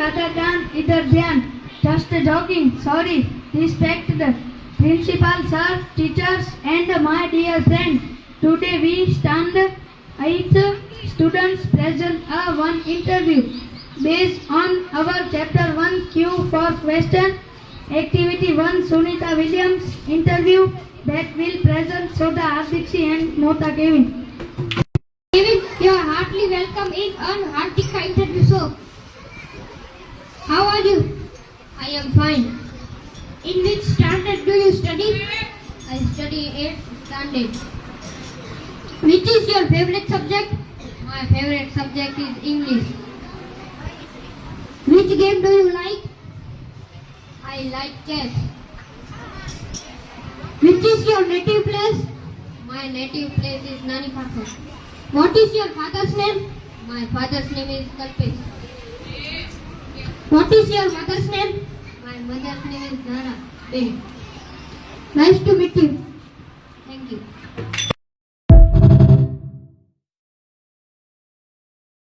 other than either ध्यान. Just joking. Sorry. Respect the principal, sir, teachers, and my dear friend. Today we stand 8 students present a one interview based on our chapter 1 Q for question. Activity 1 Sunita Williams interview that will present Soda Adiksi and Mota Kevin. Kevin, you are heartily welcome in an Hartika interview show. How are you? I am fine. In which standard do you study? I study 8th standard. Which is your favorite subject? My favorite subject is English. Which game do you like? I like chess. Which is your native place? My native place is Nanipatha. What is your father's name? My father's name is Kalpesh. What is your mother's name? My mother's name is Nara. Nice to